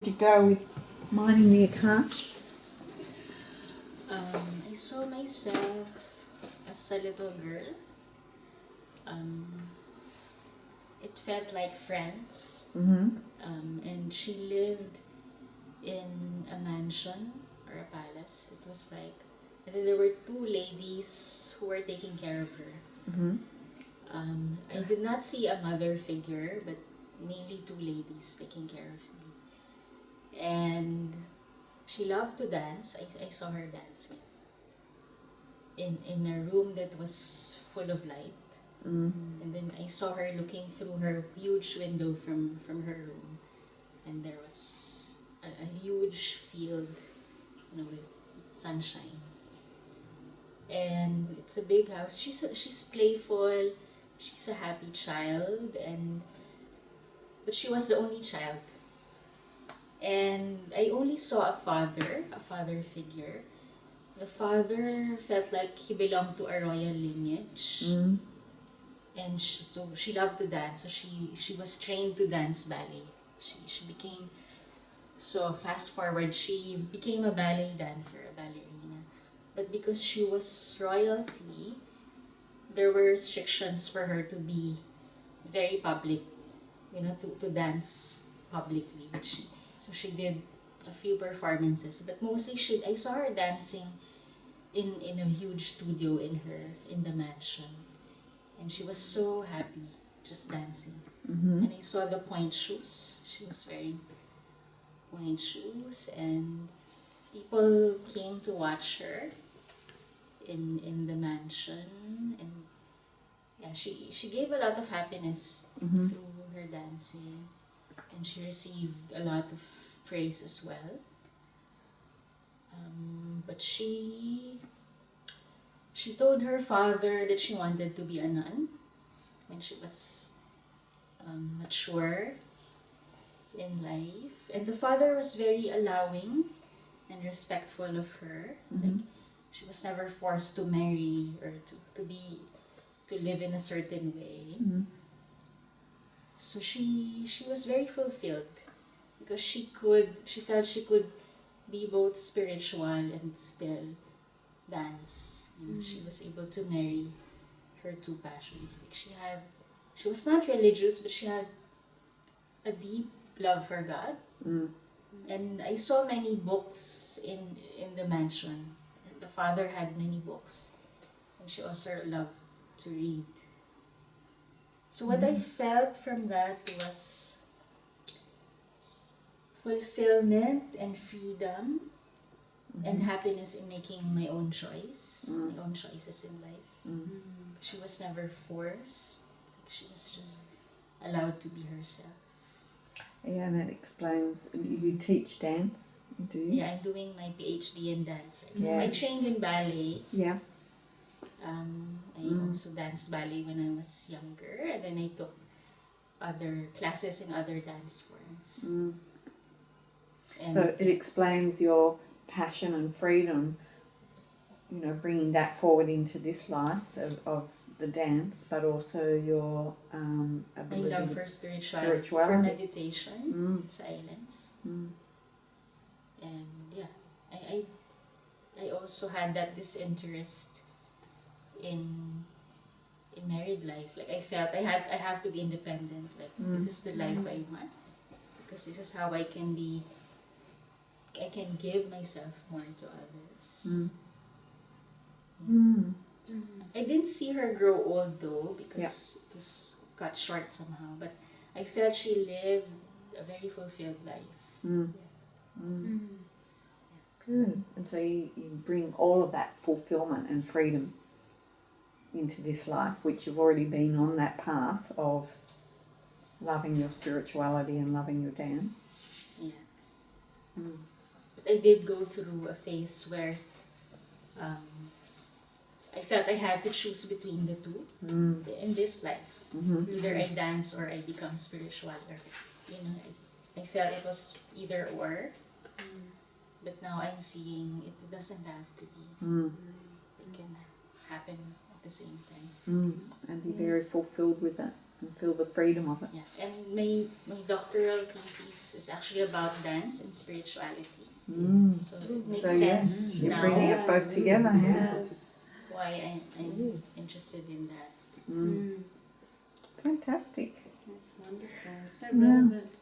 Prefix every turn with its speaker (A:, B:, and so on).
A: To go with mining the Akash?
B: I saw myself as a little girl. It felt like friends. And she lived in a mansion or a palace. It was like, and then there were two ladies who were taking care of her. I did not see a mother figure, but mainly two ladies taking care of me. And she loved to dance. I saw her dancing in a room that was full of light. And then I saw her looking through her huge window from her room, and there was a huge field, with sunshine. And it's a big house. She's playful. She's a happy child, but she was the only child. And I only saw a father figure. The father felt like he belonged to a royal lineage. And so she loved to dance. So she was trained to dance ballet. She became, so fast forward, she became a ballet dancer, a ballerina. But because she was royalty, there were restrictions for her to be very public, to dance publicly. So she did a few performances, but mostly I saw her dancing in a huge studio in the mansion. And she was so happy just dancing. And I saw the point shoes. She was wearing point shoes, and people came to watch her in the mansion. And yeah, she gave a lot of happiness through her dancing, and she received a lot of praise as well. But she told her father that she wanted to be a nun when she was mature in life. And the father was very allowing and respectful of her. Like, she was never forced to marry or to live in a certain way. So she was very fulfilled because she felt she could be both spiritual and still dance. She was able to marry her two passions. Like she was not religious, but she had a deep love for God. And I saw many books in the mansion. The father had many books, and she also loved to read. So what I felt from that was fulfillment and freedom and happiness in making my own choices in life. She was never forced. She was just allowed to be herself.
A: Yeah, and that explains, you teach dance, do you?
B: Yeah, I'm doing my PhD in dance right now.
A: Yeah.
B: I trained in ballet.
A: Yeah.
B: I also danced ballet when I was younger, and then I took other classes in other dance forms. And
A: So it explains your passion and freedom, bringing that forward into this life of the dance, but also your ability.
B: my love for spirituality. For meditation, silence. And yeah, I also had this interest in married life. Like I felt I have to be independent. Like this is the life I want, because this is how I can give myself more to others. I didn't see her grow old though, because it was cut short somehow, but I felt she lived a very fulfilled life.
A: Good. And so you bring all of that fulfillment and freedom into this life, which you've already been on that path of loving your spirituality and loving your dance.
B: Yeah. But I did go through a phase where I felt I had to choose between the two in this life. Either I dance or I become spiritual, or I felt it was either or. But now I'm seeing it doesn't have to be. It can happen at the same time.
A: And be very fulfilled with it. and feel the freedom of it.
B: Yeah, and my doctoral thesis is actually about dance and spirituality. So it makes sense
A: you're
B: now
A: bringing it both together. Yeah.
B: why I'm interested in that.
A: Fantastic.
C: That's wonderful. It's so relevant.